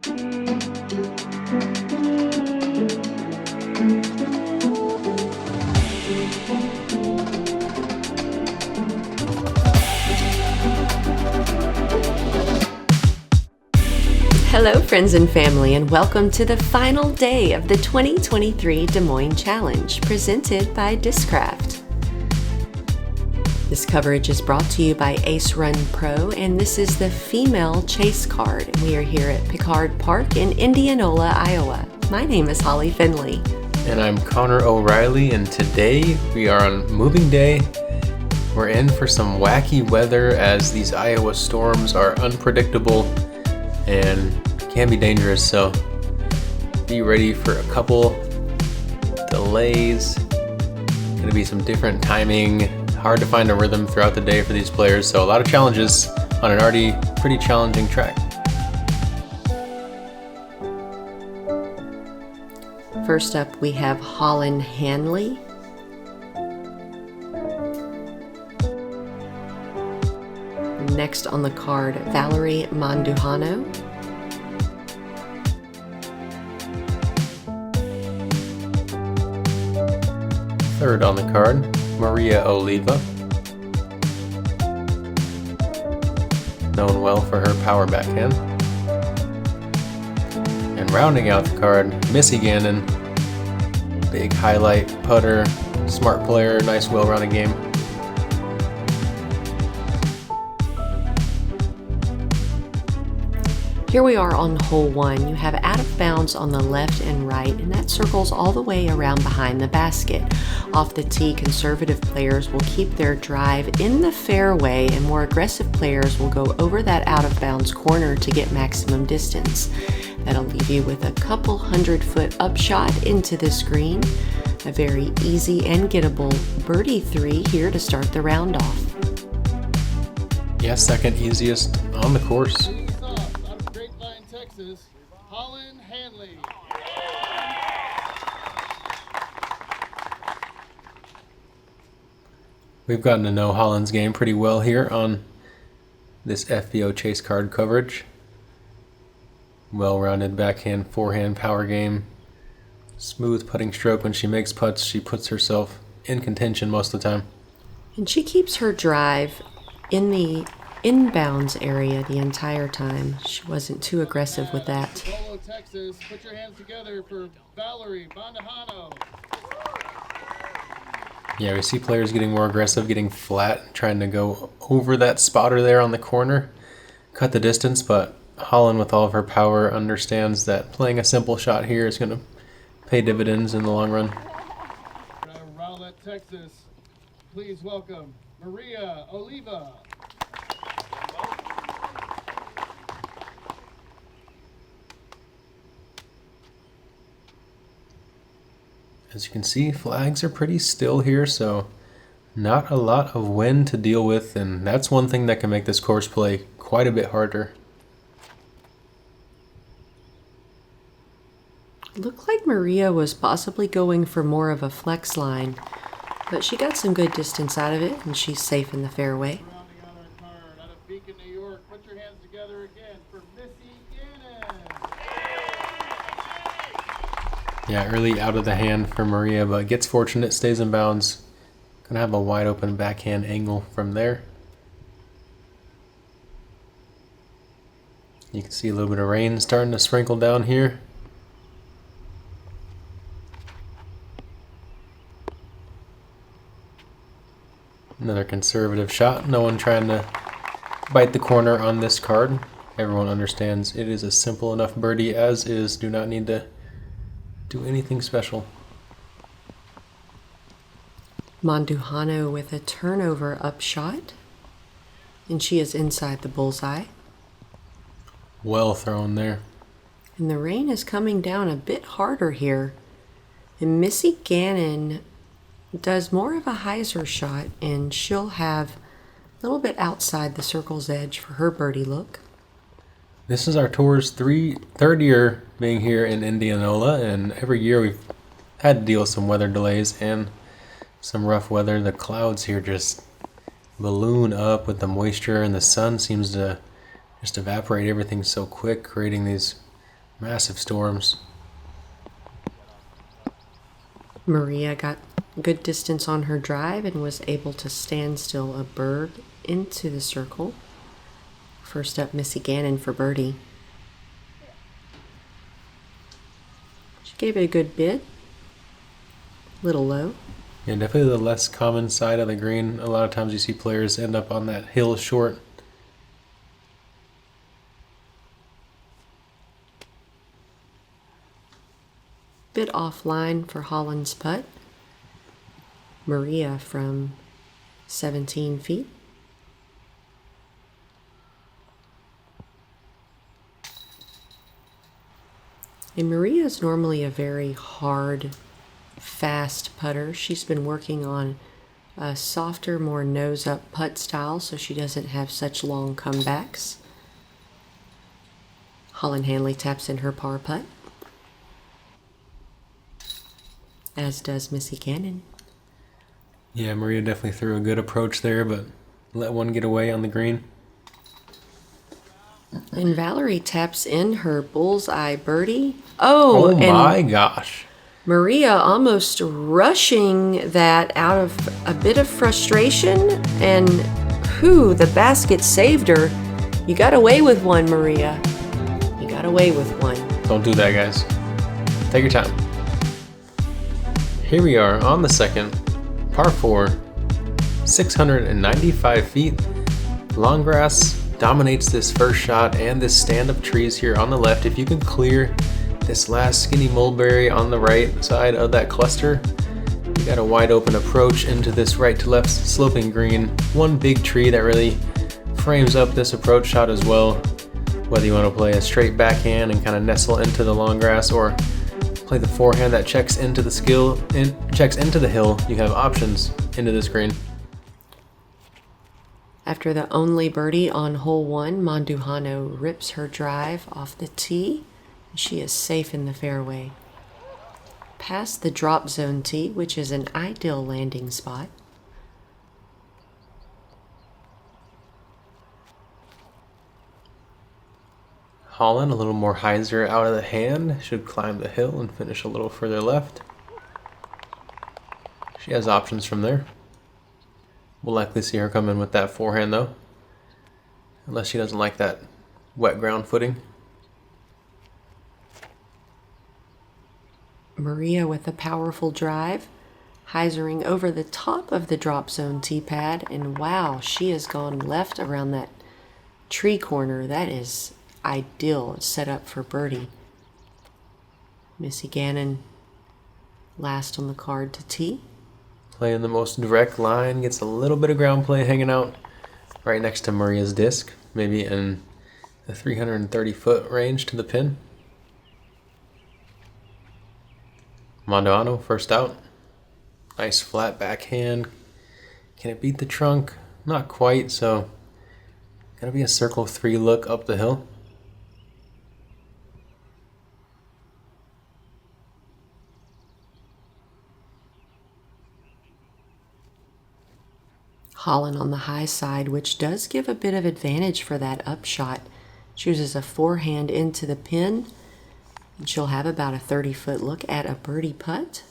Hello friends and family, and welcome to the final day of the 2023 Des Moines Challenge presented by Discraft. This coverage is brought to you by Ace Run Pro, and this is the female chase card. We are here at Picard Park in Indianola, Iowa. My name is Holyn Handley. And I'm Connor O'Reilly, and today we are on moving day. We're in for some wacky weather as these Iowa storms are unpredictable and can be dangerous, so be ready for a couple delays. Gonna be some different timing, hard to find a rhythm throughout the day for these players, so a lot of challenges on an already pretty challenging track. First up, we have Holyn Handley. Next on the card, Valerie Mandujano. Third on the card, Maria Oliva, known well for her power backhand. And rounding out the card, Missy Gannon, big highlight putter, smart player, nice well-rounded game. Here we are on hole 1. You have out of bounds on the left and right, and that circles all the way around behind the basket. Off the tee, conservative players will keep their drive in the fairway, and more aggressive players will go over that out of bounds corner to get maximum distance. That'll leave you with a couple 100-foot upshot into this green. A very easy and gettable birdie 3 here to start the round off. Yeah, second easiest on the course. Holyn Handley. We've gotten to know Holyn's game pretty well here on this FBO chase card coverage. Well-rounded backhand, forehand power game. Smooth putting stroke. When she makes putts, she puts herself in contention most of the time. And she keeps her drive in the inbounds area the entire time. She wasn't too aggressive with that. Solo, Texas. Put your hands together for Valerie Mandujano. Yeah, we see players getting more aggressive, getting flat, trying to go over that spotter there on the corner, cut the distance, but Holyn, with all of her power, understands that playing a simple shot here is going to pay dividends in the long run. Rowlett, Texas. Please welcome Maria Oliva. As you can see, flags are pretty still here, so not a lot of wind to deal with, and that's one thing that can make this course play quite a bit harder. Looked like Maria was possibly going for more of a flex line, but she got some good distance out of it, and she's safe in the fairway. Rounding out our card out of Beacon, New York. Put your hands together again for Missy Gannon. Yeah, early out of the hand for Maria, but gets fortunate, stays in bounds. Gonna have a wide open backhand angle from there. You can see a little bit of rain starting to sprinkle down here. Another conservative shot. No one trying to bite the corner on this card. Everyone understands it is a simple enough birdie as is. Do not need to do anything special. Mandujano with a turnover upshot, and she is inside the bullseye. Well thrown there. And the rain is coming down a bit harder here. And Missy Gannon does more of a hyzer shot, and she'll have a little bit outside the circle's edge for her birdie look. This is our tour's third year being here in Indianola, and every year we've had to deal with some weather delays and some rough weather. The clouds here just balloon up with the moisture, and the sun seems to just evaporate everything so quick, creating these Massive storms. Maria got good distance on her drive and was able to stand still a bird into the circle. First up, Missy Gannon for birdie. She gave it a good bid. Little low. Yeah, definitely the less common side of the green. A lot of times you see players end up on that hill short. Bit offline for Holyn's putt. Maria from 17 feet. And Maria is normally a very hard, fast putter. She's been working on a softer, more nose-up putt style so she doesn't have such long comebacks. Holyn Handley taps in her par putt, as does Missy Gannon. Yeah, Maria definitely threw a good approach there, but let one get away on the green. And Valerie taps in her bullseye birdie. Oh and my gosh. Maria almost rushing that out of a bit of frustration, and the basket saved her. You got away with one, Maria. You got away with one. Don't do that, guys. Take your time. Here we are on the second, par 4, 695 feet. Long grass dominates this first shot and this stand-up trees here on the left. If you can clear this last skinny mulberry on the right side of that cluster, you got a wide open approach into this right to left sloping green. One big tree that really frames up this approach shot as well. Whether you want to play a straight backhand and kind of nestle into the long grass, or play the forehand that checks into the hill, you have options into this green. After the only birdie on hole 1, Mandujano rips her drive off the tee. She is safe in the fairway. Past the drop zone tee, which is an ideal landing spot. Holyn, a little more hyzer out of the hand, should climb the hill and finish a little further left. She has options from there. We'll likely see her come in with that forehand though, unless she doesn't like that wet ground footing. Maria with a powerful drive, hyzering over the top of the drop zone tee pad, and wow, she has gone left around that tree corner. That is ideal. It's set up for birdie. Missy Gannon last on the card to tee. Playing the most direct line, gets a little bit of ground play hanging out right next to Maria's disc, maybe in the 330-foot range to the pin. Mandujano first out. Nice flat backhand. Can it beat the trunk? Not quite, so gonna be a circle 3 look up the hill. Holyn on the high side, which does give a bit of advantage for that upshot. Chooses a forehand into the pin, and she'll have about a 30-foot look at a birdie putt.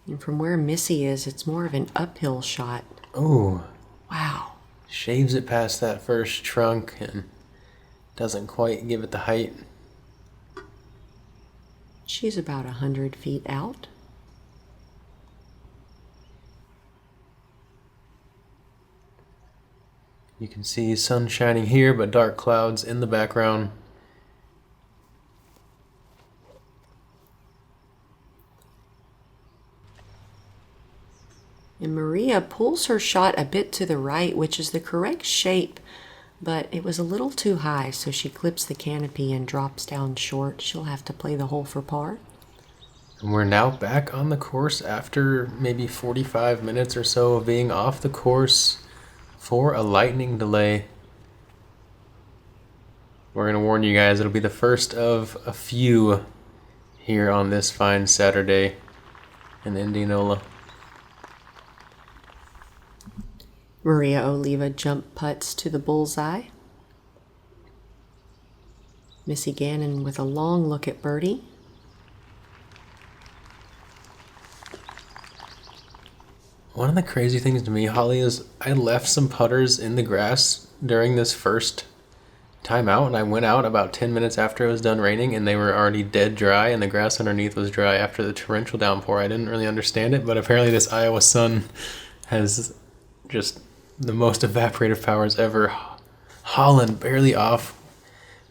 And from where Missy is, it's more of an uphill shot. Oh, wow. Shaves it past that first trunk and doesn't quite give it the height. She's about 100 feet out. You can see sun shining here, but dark clouds in the background. And Maria pulls her shot a bit to the right, which is the correct shape, but it was a little too high, so she clips the canopy and drops down short. She'll have to play the hole for par. And we're now back on the course after maybe 45 minutes or so of being off the course for a lightning delay. We're going to warn you guys, it'll be the first of a few here on this fine Saturday in Indianola. Maria Oliva jump putts to the bullseye. Missy Gannon with a long look at birdie. One of the crazy things to me, Holly, is I left some putters in the grass during this first timeout, and I went out about 10 minutes after it was done raining, and they were already dead dry, and the grass underneath was dry after the torrential downpour. I didn't really understand it, but apparently this Iowa sun has just the most evaporative powers ever. Holyn barely off.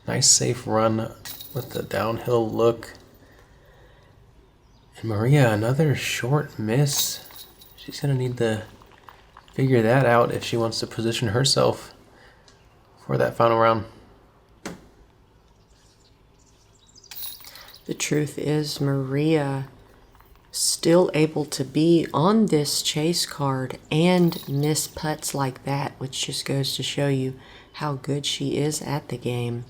Nice safe run with the downhill look. And Maria, another short miss. She's going to need to figure that out if she wants to position herself for that final round. The truth is, Maria still able to be on this chase card and miss putts like that, which just goes to show you how good she is at the game.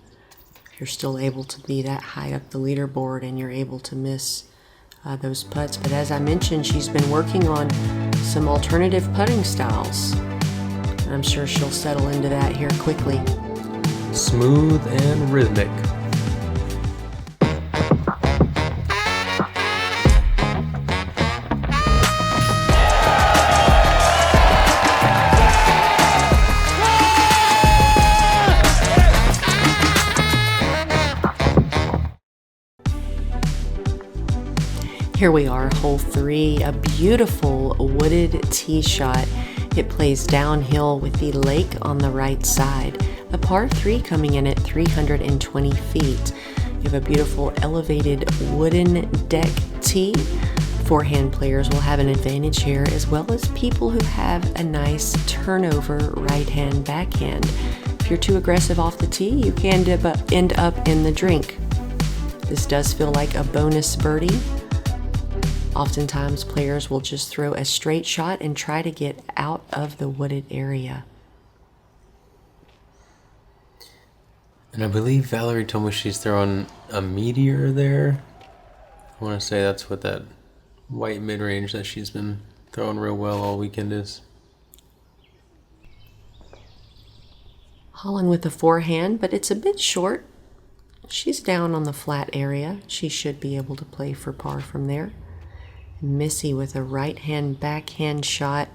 If you're still able to be that high up the leaderboard and you're able to miss those putts. But as I mentioned, she's been working on some alternative putting styles. I'm sure she'll settle into that here quickly. Smooth and rhythmic. Here we are, hole 3, a beautiful wooded tee shot. It plays downhill with the lake on the right side. A par 3 coming in at 320 feet. You have a beautiful elevated wooden deck tee. Forehand players will have an advantage here, as well as people who have a nice turnover right-hand backhand. If you're too aggressive off the tee, you can end up in the drink. This does feel like a bonus birdie. Oftentimes, players will just throw a straight shot and try to get out of the wooded area. And I believe Valerie told me she's throwing a meteor there. I want to say that's what that white mid-range that she's been throwing real well all weekend is. Holyn with the forehand, but it's a bit short. She's down on the flat area. She should be able to play for par from there. Missy with a right-hand backhand shot,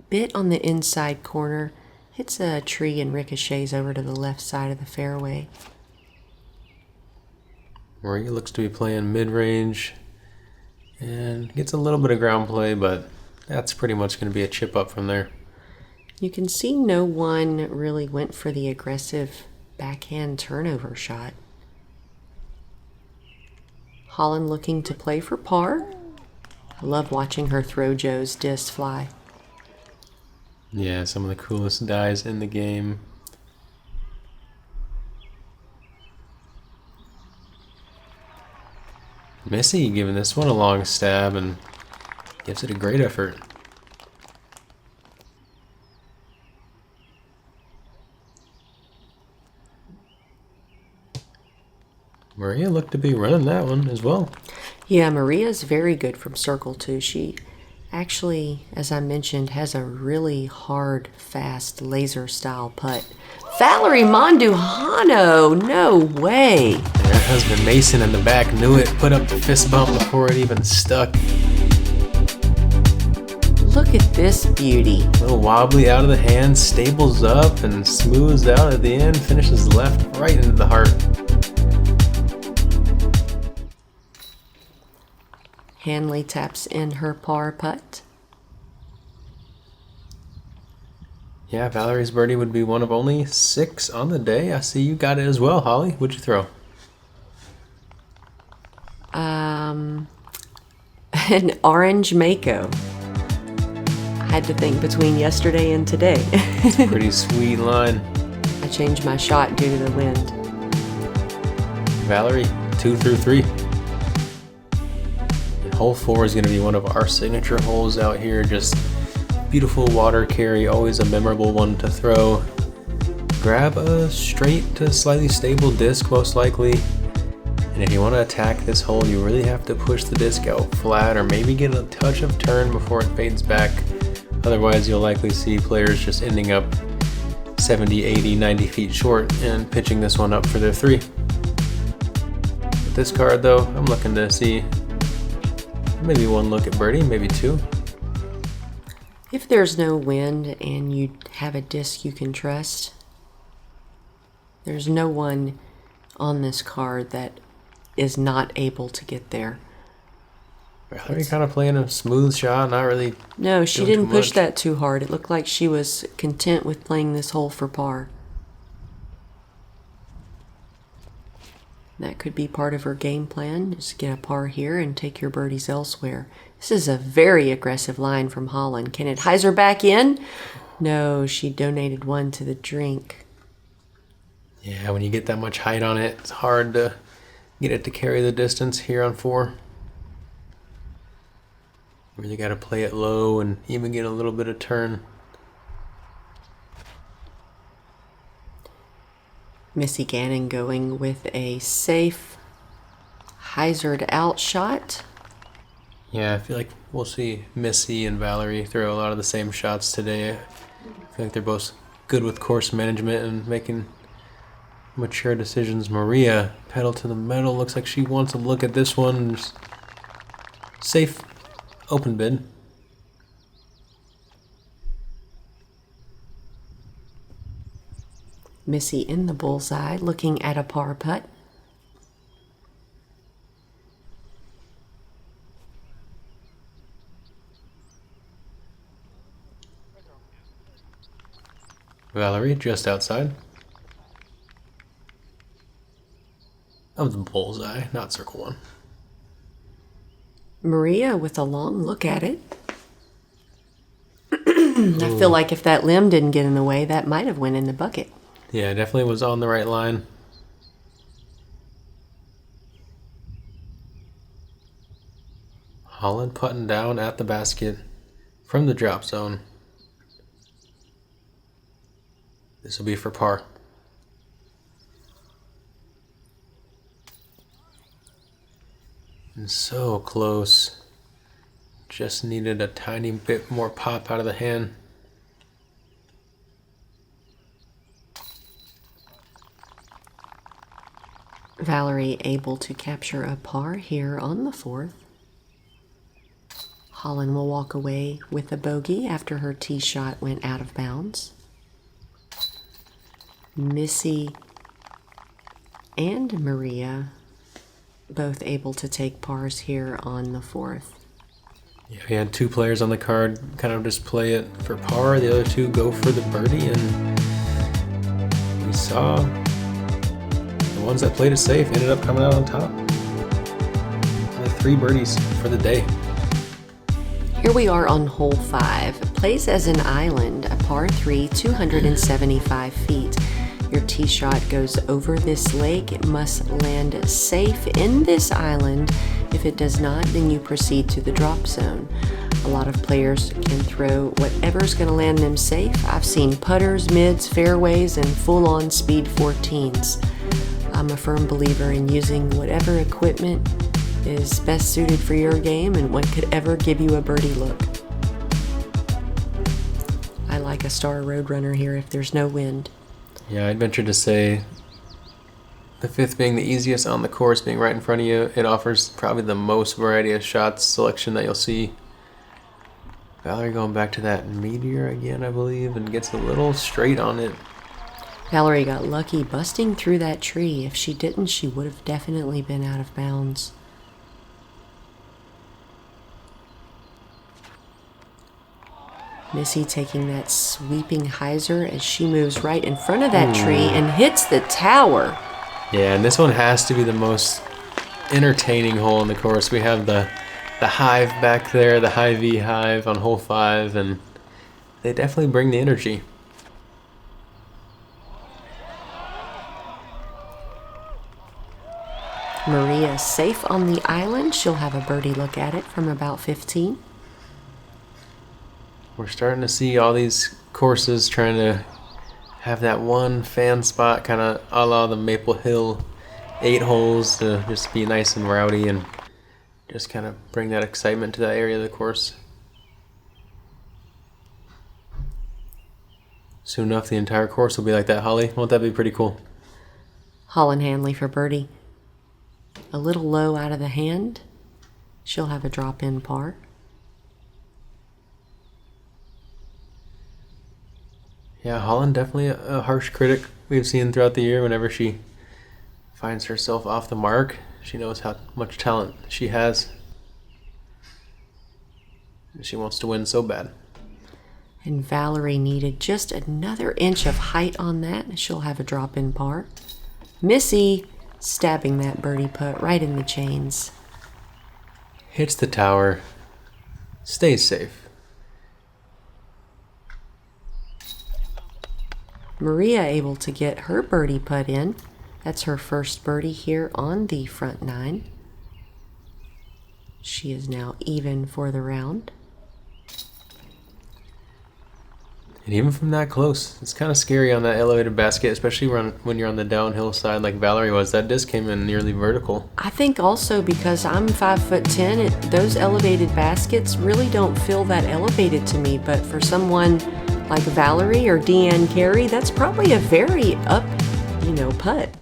bit on the inside corner, hits a tree and ricochets over to the left side of the fairway. Maria looks to be playing mid-range and gets a little bit of ground play, but that's pretty much going to be a chip up from there. You can see no one really went for the aggressive backhand turnover shot. Holyn looking to play for par. I love watching her throw Joe's disc fly. Yeah, some of the coolest dies in the game. Missy giving this one a long stab and gives it a great effort. Maria looked to be running that one as well. Yeah, Maria's very good from circle too. She actually, as I mentioned, has a really hard, fast, laser style putt. Valerie Mandujano, no way. And her husband Mason in the back knew it, put up the fist bump before it even stuck. Look at this beauty. A little wobbly out of the hand, stables up and smooths out at the end, finishes left right into the heart. Handley taps in her par putt. Yeah, Valerie's birdie would be one of only 6 on the day. I see you got it as well, Holly. What'd you throw? An orange Mako. I had to think between yesterday and today. It's a pretty sweet line. I changed my shot due to the wind. Valerie, 2 through 3. Hole 4 is going to be one of our signature holes out here. Just beautiful water carry, always a memorable one to throw. Grab a straight to slightly stable disc most likely. And if you want to attack this hole, you really have to push the disc out flat or maybe get a touch of turn before it fades back. Otherwise, you'll likely see players just ending up 70, 80, 90 feet short and pitching this one up for their 3. This card though, I'm looking to see maybe one look at birdie, maybe two. If there's no wind and you have a disc you can trust, there's no one on this card that is not able to get there. Valerie kind of playing a smooth shot, not really. No, she doing didn't too push much. that too hard. It looked like she was content with playing this hole for par. That could be part of her game plan, just get a par here and take your birdies elsewhere. This is a very aggressive line from Holyn. Can it hyzer back in? No, she donated one to the drink. Yeah, when you get that much height on it, it's hard to get it to carry the distance here on 4. Really got to play it low and even get a little bit of turn. Missy Gannon going with a safe, hyzered out shot. Yeah, I feel like we'll see Missy and Valerie throw a lot of the same shots today. I feel like they're both good with course management and making mature decisions. Maria, pedal to the metal. Looks like she wants to look at this one. Just safe, open bid. Missy in the bullseye, looking at a par putt. Valerie just outside of the bullseye, not circle 1. Maria with a long look at it. I feel like if that limb didn't get in the way, that might have went in the bucket. Yeah, definitely was on the right line. Holyn putting down at the basket from the drop zone. This will be for par. And so close. Just needed a tiny bit more pop out of the hand. Valerie able to capture a par here on the 4th. Holyn will walk away with a bogey after her tee shot went out of bounds. Missy and Maria both able to take pars here on the 4th. Yeah, we had 2 players on the card kind of just play it for par. The other 2 go for the birdie, and we saw the ones that played it safe ended up coming out on top. Only 3 birdies for the day. Here we are on hole 5. Plays as an island, a par 3, 275 feet. Your tee shot goes over this lake. It must land safe in this island. If it does not, then you proceed to the drop zone. A lot of players can throw whatever's going to land them safe. I've seen putters, mids, fairways, and full-on speed 14s. I'm a firm believer in using whatever equipment is best suited for your game and what could ever give you a birdie look. I like a star roadrunner here if there's no wind. Yeah, I'd venture to say the 5th being the easiest on the course, being right in front of you, it offers probably the most variety of shots selection that you'll see. Valerie going back to that meteor again, I believe, and gets a little straight on it. Valerie got lucky busting through that tree. If she didn't, she would have definitely been out of bounds. Missy taking that sweeping hyzer as she moves right in front of that tree and hits the tower. Yeah, and this one has to be the most entertaining hole in the course. We have the hive back there, the high V hive on hole 5, and they definitely bring the energy. Maria safe on the island. She'll have a birdie look at it from about 15. We're starting to see all these courses trying to have that one fan spot, kind of a la the Maple Hill 8 holes, to just be nice and rowdy and just kind of bring that excitement to that area of the course. Soon enough, the entire course will be like that, Holly. Won't that be pretty cool? Holyn Handley for birdie. A little low out of the hand. She'll have a drop in par. Yeah, Holyn definitely a harsh critic we've seen throughout the year. Whenever she finds herself off the mark, she knows how much talent she has. And she wants to win so bad. And Valerie needed just another inch of height on that. She'll have a drop in par. Missy stabbing that birdie putt right in the chains. Hits the tower. Stays safe. Maria able to get her birdie putt in. That's her first birdie here on the front nine. She is now even for the round. And even from that close, it's kind of scary on that elevated basket, especially when you're on the downhill side like Valerie was. That disc came in nearly vertical. I think also because I'm 5'10", those elevated baskets really don't feel that elevated to me. But for someone like Valerie or Deanne Carey, that's probably a very up, putt.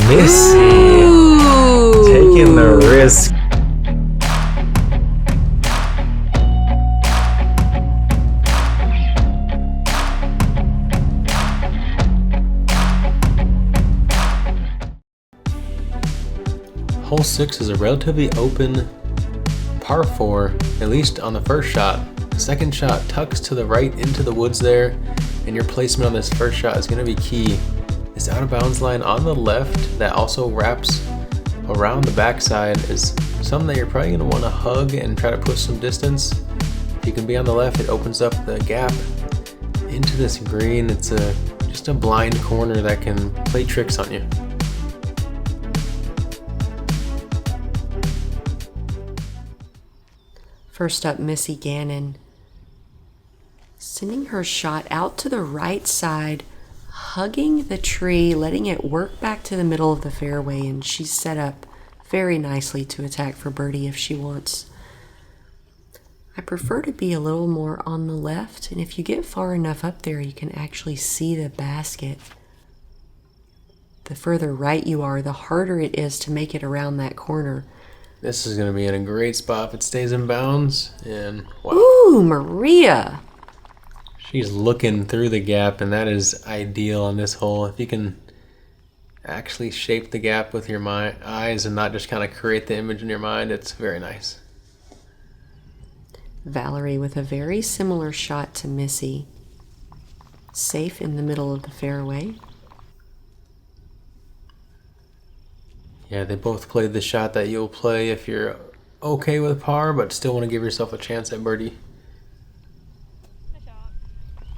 Missy taking the risk. Hole 6 is a relatively open par 4, at least on the first shot. The second shot tucks to the right into the woods there, and your placement on this first shot is going to be key. This out of bounds line on the left that also wraps around the backside is something that you're probably going to want to hug and try to push some distance. If you can be on the left, it opens up the gap into this green. It's just a blind corner that can play tricks on you. First up, Missy Gannon. Sending her shot out to the right side, hugging the tree, letting it work back to the middle of the fairway, and she's set up very nicely to attack for birdie if she wants. I prefer to be a little more on the left, and if you get far enough up there, you can actually see the basket. The further right you are, the harder it is to make it around that corner. This is going to be in a great spot if it stays in bounds, and wow. Ooh, Maria! She's looking through the gap, and that is ideal on this hole. If you can actually shape the gap with your eyes and not just kind of create the image in your mind, it's very nice. Valerie with a very similar shot to Missy. Safe in the middle of the fairway. Yeah, they both played the shot that you'll play if you're okay with par, but still want to give yourself a chance at birdie.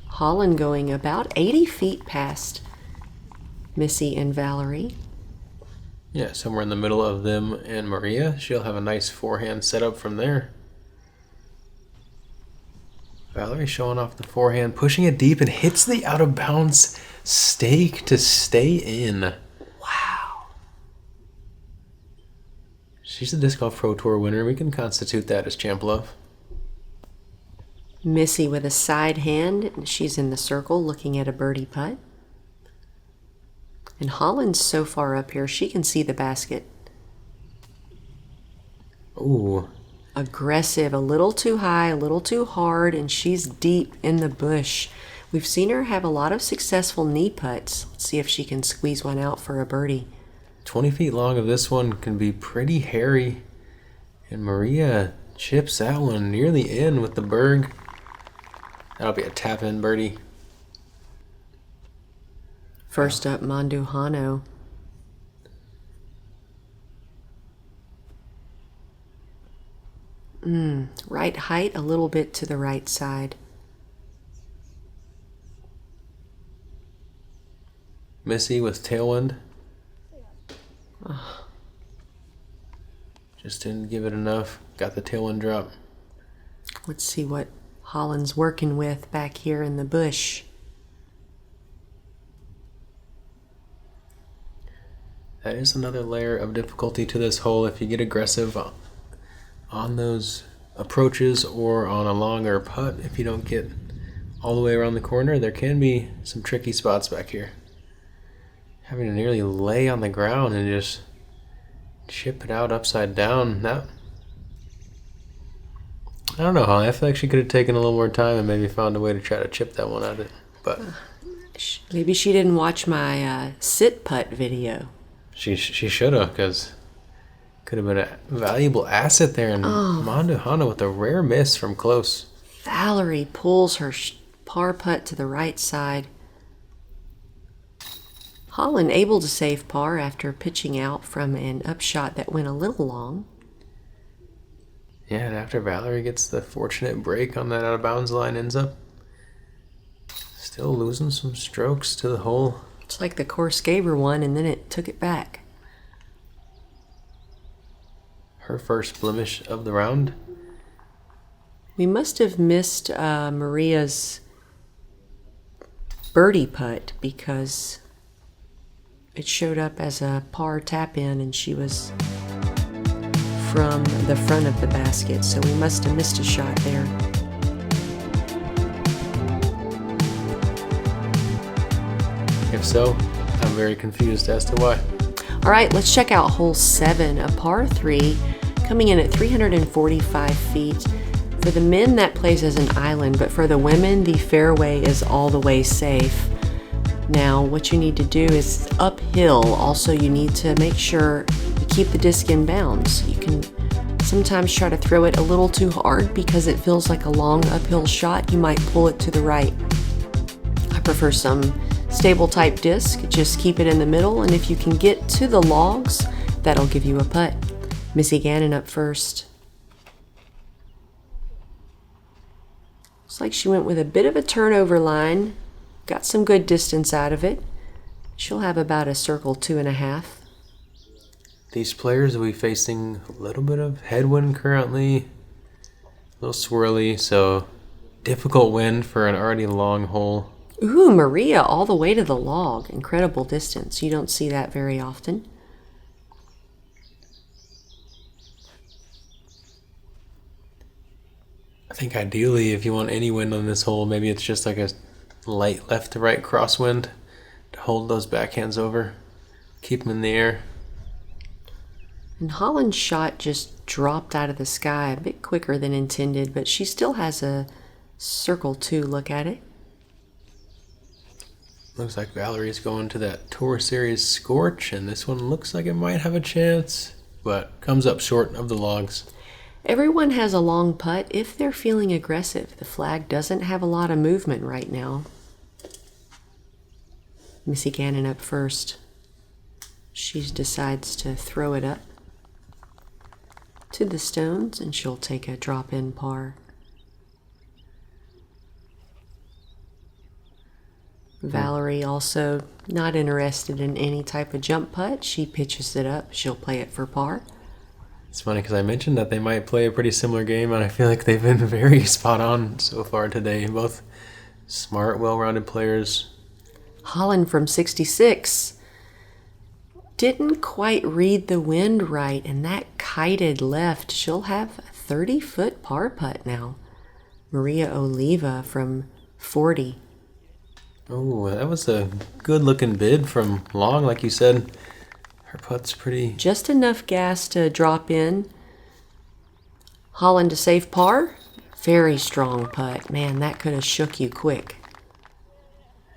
Holyn going about 80 feet past Missy and Valerie. Yeah, somewhere in the middle of them and Maria. She'll have a nice forehand setup from there. Valerie showing off the forehand, pushing it deep, and hits the out of bounds stake to stay in. Wow. She's a Disc Golf Pro Tour winner. We can constitute that as champ love. Missy with a side hand, and she's in the circle looking at a birdie putt. And Holyn's so far up here, she can see the basket. Ooh. Aggressive, a little too high, a little too hard, and she's deep in the bush. We've seen her have a lot of successful knee putts. Let's see if she can squeeze one out for a birdie. 20 feet long of this one can be pretty hairy. And Maria chips that one nearly in with the berg. That'll be a tap-in birdie. First up, Mandujano. Right height, a little bit to the right side. Missy with tailwind. Just didn't give it enough. Got the tailwind drop. Let's see what Holyn's working with back here in the bush. That is another layer of difficulty to this hole. If you get aggressive on those approaches or on a longer putt, if you don't get all the way around the corner, there can be some tricky spots back here. Having to nearly lay on the ground and just chip it out upside down. That, I don't know, Holly. I feel like she could have taken a little more time and maybe found a way to try to chip that one out of it. But maybe she didn't watch my sit putt video. She should have, because could have been a valuable asset there. And Mandujano with a rare miss from close. Valerie pulls her par putt to the right side. Holyn able to save par after pitching out from an upshot that went a little long. Yeah, and after Valerie gets the fortunate break on that out of bounds line, ends up still losing some strokes to the hole. It's like the course gave her one and then it took it back. Her first blemish of the round. We must have missed Maria's birdie putt because it showed up as a par tap in and she was from the front of the basket, so we must have missed a shot there. If so, I'm very confused as to why. All right, let's check out hole 7, a par 3, coming in at 345 feet. For the men, that plays as an island, but for the women, the fairway is all the way safe. Now, what you need to do is uphill. Also, you need to make sure you keep the disc in bounds. You can sometimes try to throw it a little too hard because it feels like a long uphill shot. You might pull it to the right. I prefer some stable type disc. Just keep it in the middle, and if you can get to the logs, that'll give you a putt. Missy Gannon up first. Looks like she went with a bit of a turnover line. Got some good distance out of it. She'll have about a circle 2.5. These players will be facing a little bit of headwind currently. A little swirly, so difficult wind for an already long hole. Ooh, Maria all the way to the log. Incredible distance. You don't see that very often. I think ideally, if you want any wind on this hole, maybe it's just like a light left to right crosswind to hold those backhands over. Keep them in the air. And Holyn's shot just dropped out of the sky a bit quicker than intended, but she still has a circle 2 look at it. Looks like Valerie's going to that Tour Series Scorch, and this one looks like it might have a chance, but comes up short of the logs. Everyone has a long putt if they're feeling aggressive. The flag doesn't have a lot of movement right now. Missy Gannon up first. She decides to throw it up to the stones, and she'll take a drop-in par. Valerie also not interested in any type of jump putt. She pitches it up. She'll play it for par. It's funny because I mentioned that they might play a pretty similar game, and I feel like they've been very spot on so far today. Both smart, well-rounded players. Holyn from 66 didn't quite read the wind right, and that kited left. She'll have a 30-foot par putt now. Maria Oliva from 40. Oh, that was a good-looking bid from long, like you said. Her putt's pretty... Just enough gas to drop in. Holyn to save par. Very strong putt. Man, that could have shook you quick.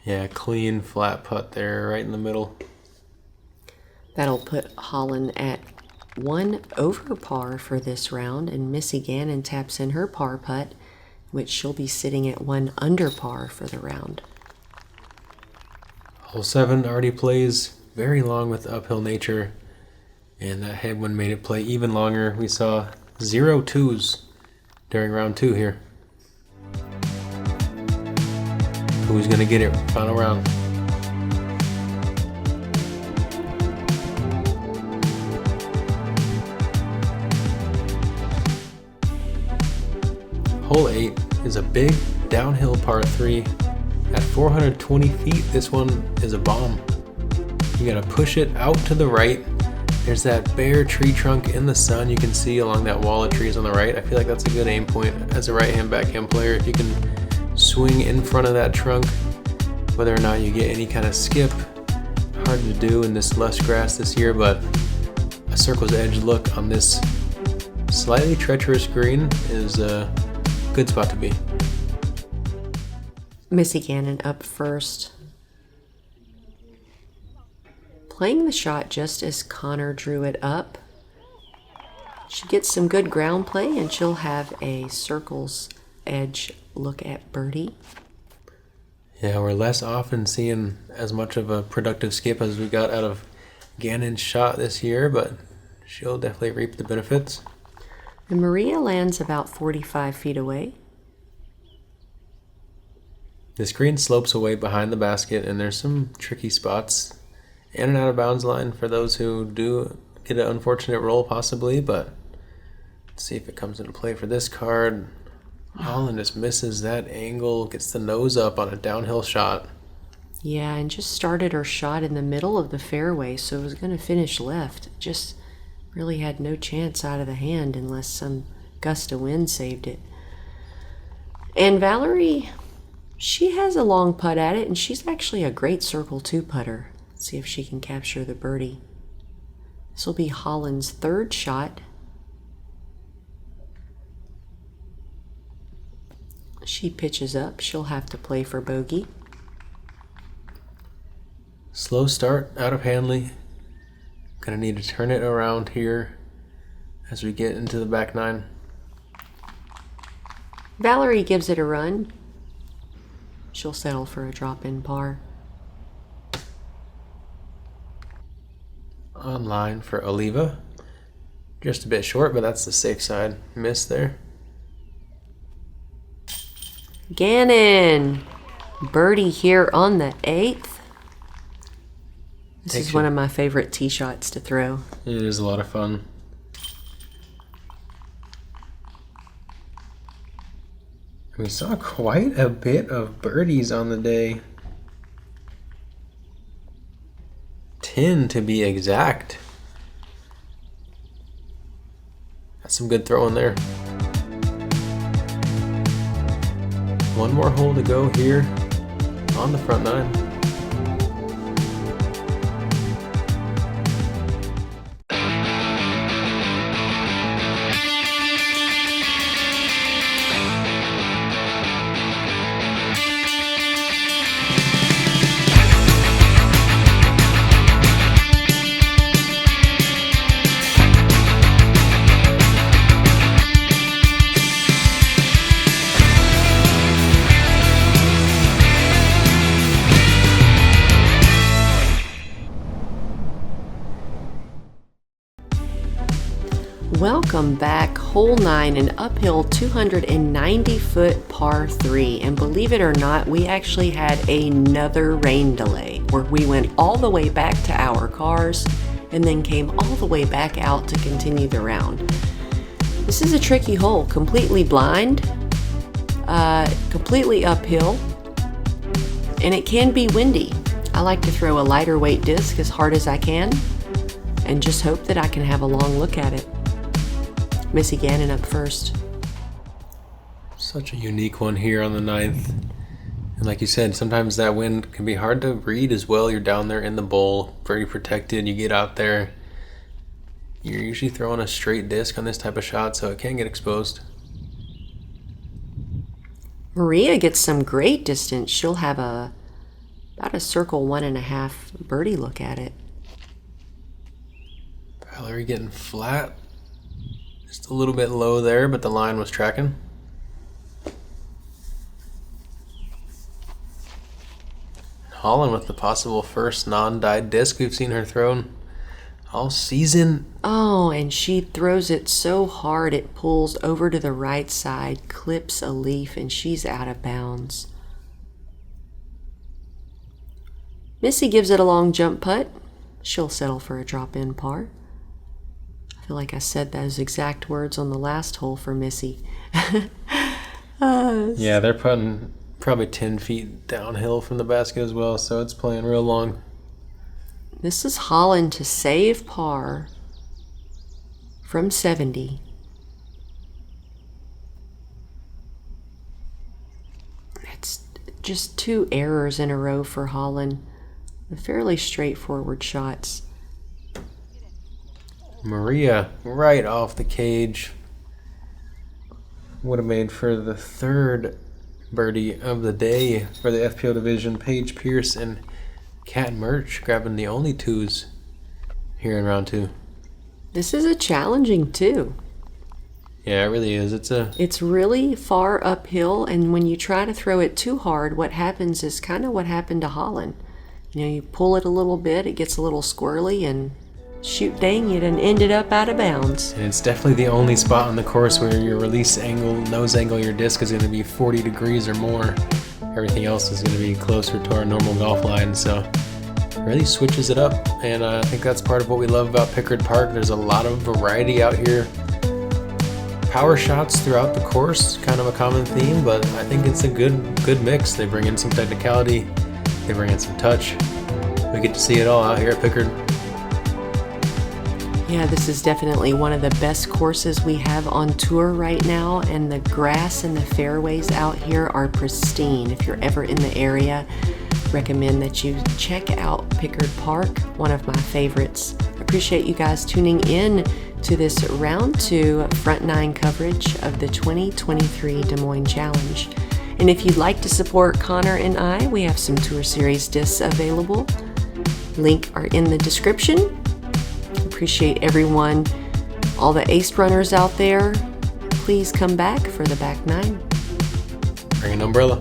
Yeah, clean, flat putt there, right in the middle. That'll put Holyn at 1 over par for this round, and Missy Gannon taps in her par putt, which she'll be sitting at 1 under par for the round. Hole 7 already plays very long with uphill nature, and that headwind made it play even longer. We saw 0 twos during round 2 here. Who's gonna get it? Final round. Hole 8 is a big downhill par 3. At 420 feet, this one is a bomb. You gotta push it out to the right. There's that bare tree trunk in the sun you can see along that wall of trees on the right. I feel like that's a good aim point as a right-hand backhand player. If you can swing in front of that trunk, whether or not you get any kind of skip, hard to do in this lush grass this year, but a circle's edge look on this slightly treacherous green is a good spot to be. Missy Gannon up first. Playing the shot just as Connor drew it up. She gets some good ground play and she'll have a circle's edge look at birdie. Yeah, we're less often seeing as much of a productive skip as we got out of Gannon's shot this year, but she'll definitely reap the benefits. And Maria lands about 45 feet away. This green slopes away behind the basket, and there's some tricky spots in and out of bounds line for those who do get an unfortunate roll possibly, but let's see if it comes into play for this card. Holyn just misses that angle, gets the nose up on a downhill shot. Yeah, and just started her shot in the middle of the fairway, so it was going to finish left. Just really had no chance out of the hand unless some gust of wind saved it. And Valerie, she has a long putt at it, and she's actually a great circle 2 putter. Let's see if she can capture the birdie. This will be Holyn's third shot. She pitches up. She'll have to play for bogey. Slow start out of Handley. Gonna need to turn it around here as we get into the back nine. Valerie gives it a run. She'll settle for a drop-in par. On line for Oliva. Just a bit short, but that's the safe side. Miss there. Gannon. Birdie here on the 8th. This is one of my favorite tee shots to throw. It is a lot of fun. We saw quite a bit of birdies on the day. 10 to be exact. That's some good throwing there. One more hole to go here on the front nine. Welcome back. Hole 9, an uphill 290-foot par 3. And believe it or not, we actually had another rain delay where we went all the way back to our cars and then came all the way back out to continue the round. This is a tricky hole, completely blind, completely uphill, and it can be windy. I like to throw a lighter weight disc as hard as I can and just hope that I can have a long look at it. Missy Gannon up first. Such a unique one here on the 9th. And like you said, sometimes that wind can be hard to read as well. You're down there in the bowl, very protected. You get out there, you're usually throwing a straight disc on this type of shot, so it can get exposed. Maria gets some great distance. She'll have about a circle 1.5 birdie look at it. Valerie getting flat. Just a little bit low there, but the line was tracking. Holyn with the possible first non-dyed disc we've seen her thrown all season. Oh, and she throws it so hard it pulls over to the right side, clips a leaf, and she's out of bounds. Missy gives it a long jump putt. She'll settle for a drop-in par. I feel like I said those exact words on the last hole for Missy. Yeah, they're putting probably 10 feet downhill from the basket as well, so it's playing real long. This is Holyn to save par from 70. It's just 2 errors in a row for Holyn. Fairly straightforward shots. Maria right off the cage. Would have made for the 3rd birdie of the day for the FPO division. Paige Pierce and Kat Murch grabbing the only 2s here in round 2. This is a challenging 2. Yeah, it really is. It's really far uphill, and when you try to throw it too hard, what happens is kind of what happened to Holyn. You know, you pull it a little bit, it gets a little squirrely, and shoot dang, it and ended up out of bounds. And it's definitely the only spot on the course where your release angle, nose angle, your disc is going to be 40 degrees or more. Everything else is going to be closer to our normal golf line, so it really switches it up. And I think that's part of what we love about Pickard Park. There's a lot of variety out here. Power shots throughout the course, kind of a common theme, but I think it's a good mix. They bring in some technicality, they bring in some touch. We get to see it all out here at Pickard. Yeah, this is definitely one of the best courses we have on tour right now, and the grass and the fairways out here are pristine. If you're ever in the area, recommend that you check out Pickard Park, one of my favorites. Appreciate you guys tuning in to this round 2 front 9 coverage of the 2023 Des Moines Challenge. And if you'd like to support Connor and I, we have some Tour Series discs available. Link are in the description. Appreciate everyone, all the ace runners out there. Please come back for the back 9. Bring an umbrella.